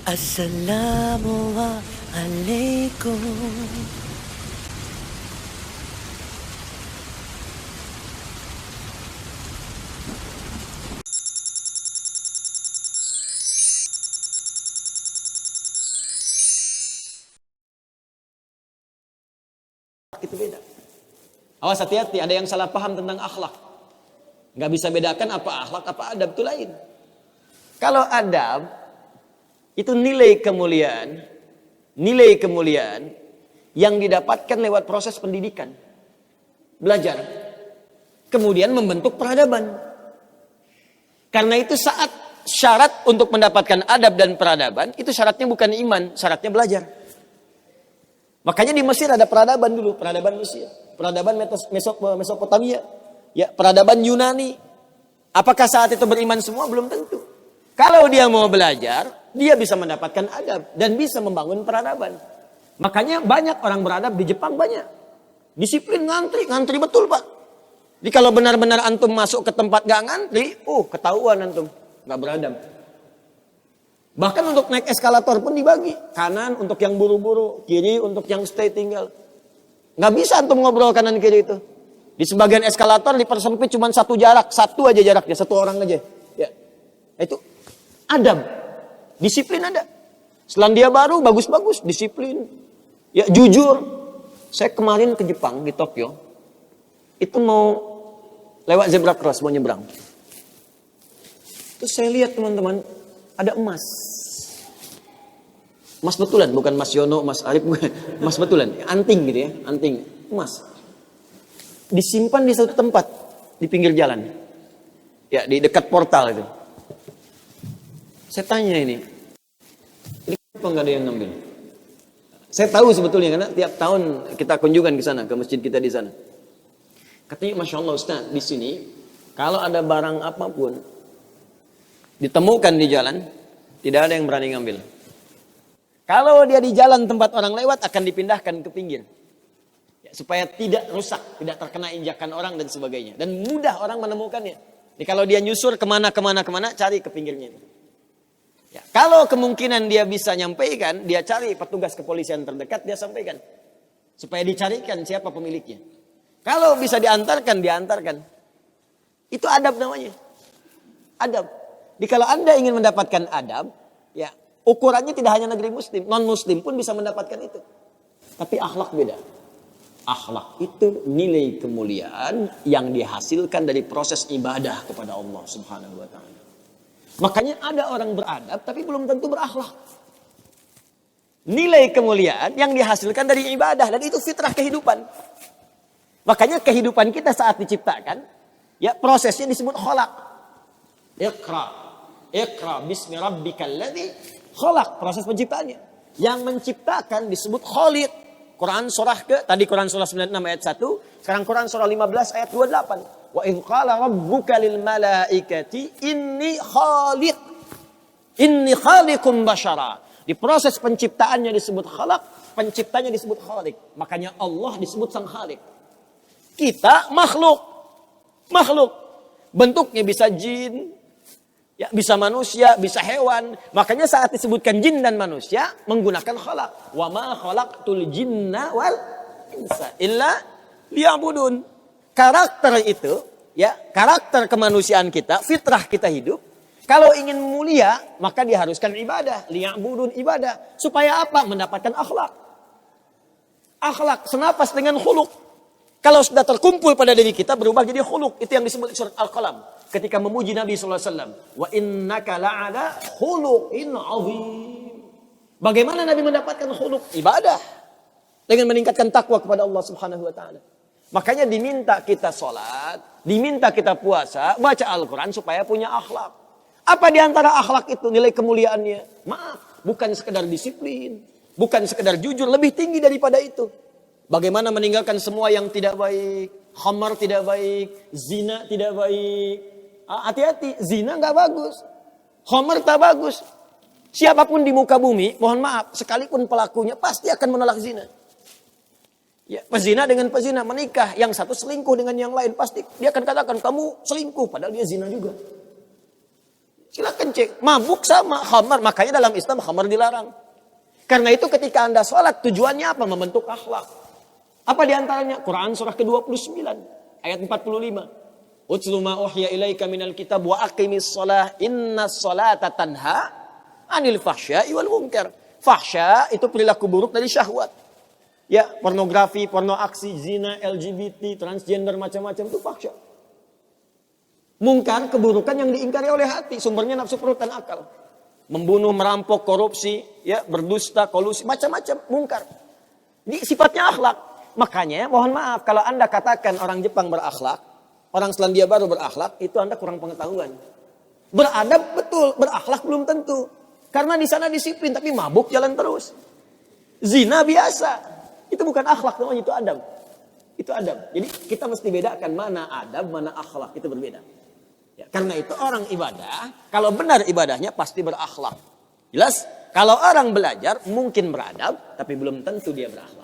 Assalamualaikum. Itu beda. Awas, hati-hati, ada yang salah paham tentang akhlak. Nggak bisa bedakan apa akhlak, apa adab, itu lain. Kalau adab, itu nilai kemuliaan yang didapatkan lewat proses pendidikan. Belajar. Kemudian membentuk peradaban. Karena itu saat syarat untuk mendapatkan adab dan peradaban, itu syaratnya bukan iman, syaratnya belajar. Makanya di Mesir ada peradaban dulu, peradaban Mesir, peradaban Mesopotamia, ya, peradaban Yunani. Apakah saat itu beriman semua? Belum tentu. Kalau dia mau belajar, dia bisa mendapatkan adab dan bisa membangun peradaban. Makanya banyak orang beradab di Jepang, banyak. Disiplin, ngantri betul, Pak. Jadi kalau benar-benar antum masuk ke tempat gak ngantri, ketahuan antum gak beradab. Bahkan untuk naik eskalator pun dibagi. Kanan untuk yang buru-buru, kiri untuk yang stay tinggal. Nggak bisa antum ngobrol kanan kiri itu. Di sebagian eskalator dipersempit cuma satu aja jaraknya, satu orang aja. Ya, itu adab, disiplin ada. Selandia Baru bagus-bagus, disiplin. Ya, jujur. Saya kemarin ke Jepang di Tokyo, itu mau lewat zebra cross, mau nyebrang. Terus saya lihat teman-teman, ada emas. Emas betulan, bukan Mas Yono, Mas Arif, bukan. Emas betulan, anting gitu ya, anting, emas. Disimpan di satu tempat, di pinggir jalan. Ya, di dekat portal itu. Saya tanya ini kenapa nggak ada yang ngambil? Saya tahu sebetulnya, karena tiap tahun kita kunjungan ke sana, ke masjid kita di sana. Katanya, Masya Allah Ustaz, di sini, kalau ada barang apapun, ditemukan di jalan, tidak ada yang berani ngambil. Kalau dia di jalan tempat orang lewat, akan dipindahkan ke pinggir. Ya, supaya tidak rusak, tidak terkena injakan orang dan sebagainya. Dan mudah orang menemukannya. Jadi kalau dia nyusur kemana, cari ke pinggirnya. Ya, kalau kemungkinan dia bisa nyampaikan, dia cari petugas kepolisian terdekat, dia sampaikan. Supaya dicarikan siapa pemiliknya. Kalau bisa diantarkan. Itu adab namanya. Adab. Jadi kalau Anda ingin mendapatkan adab, ya ukurannya tidak hanya negeri muslim, non-muslim pun bisa mendapatkan itu. Tapi akhlak beda. Akhlak itu nilai kemuliaan yang dihasilkan dari proses ibadah kepada Allah Subhanahu wa taala. Makanya ada orang beradab tapi belum tentu berakhlak. Nilai kemuliaan yang dihasilkan dari ibadah, dan itu fitrah kehidupan. Makanya kehidupan kita saat diciptakan, ya prosesnya disebut khalaq. Iqra bismi rabbikal ladzi khalaq, proses penciptaannya. Yang menciptakan disebut Khaliq. Quran surah Quran surah 96 ayat 1, sekarang Quran surah 15 ayat 28. Wa idz qala rabbuka lil malaikati inni khaliqum basyara. Di proses penciptaannya disebut khalaq, penciptanya disebut Khaliq. Makanya Allah disebut sang Khaliq. Kita makhluk. Bentuknya bisa jin, ya, bisa manusia, bisa hewan. Makanya saat disebutkan jin dan manusia menggunakan khalaq. Wa ma khalaqtul jinna wal insa illa liya'budun. Karakter itu, ya, karakter kemanusiaan kita, fitrah kita hidup. Kalau ingin mulia, maka diharuskan ibadah, liya'budun, ibadah. Supaya apa? Mendapatkan akhlak. Akhlak senapas dengan khuluq. Kalau sudah terkumpul pada diri kita, berubah jadi khuluq. Itu yang disebut surat Al-Qalam. Ketika memuji Nabi SAW. Wa innaka la'ala khuluqin azim. Bagaimana Nabi mendapatkan khuluq? Ibadah. Dengan meningkatkan takwa kepada Allah Subhanahu wa ta'ala. Makanya diminta kita sholat, diminta kita puasa, baca Al-Quran supaya punya akhlak. Apa diantara akhlak itu nilai kemuliaannya? Maaf, bukan sekedar disiplin. Bukan sekedar jujur, lebih tinggi daripada itu. Bagaimana meninggalkan semua yang tidak baik. Khamar tidak baik, zina tidak baik. Hati-hati, zina nggak bagus. Khamar tak bagus. Siapapun di muka bumi, mohon maaf, sekalipun pelakunya pasti akan menolak zina. Ya, pezina dengan pezina menikah, yang satu selingkuh dengan yang lain, pasti dia akan katakan kamu selingkuh, padahal dia zina juga. Silakan cek. Mabuk sama khamar. Makanya dalam Islam khamar dilarang. Karena itu ketika Anda sholat, tujuannya apa? Membentuk akhlak. Apa diantaranya? Quran surah ke-29. Ayat 45. Utlu ma uhya ilaika minal kitab wa aqimis sholah. Inna sholata tanha anil fahsya'i wal munkar. Fahsya itu perilaku buruk dari syahwat. Ya, pornografi, porno aksi, zina, LGBT, transgender, macam-macam itu fahsya. Mungkar, keburukan yang diingkari oleh hati. Sumbernya nafsu perut dan akal. Membunuh, merampok, korupsi, ya, berdusta, kolusi, macam-macam. Mungkar. Ini sifatnya akhlak. Makanya, mohon maaf, kalau Anda katakan orang Jepang berakhlak, orang Selandia Baru berakhlak, itu Anda kurang pengetahuan. Beradab betul, berakhlak belum tentu. Karena di sana disiplin, tapi mabuk jalan terus. Zina biasa. Itu bukan akhlak namanya, itu adab. Itu adab. Jadi kita mesti bedakan mana adab, mana akhlak. Itu berbeda. Ya, karena itu orang ibadah, kalau benar ibadahnya pasti berakhlak. Jelas? Kalau orang belajar mungkin beradab, tapi belum tentu dia berakhlak.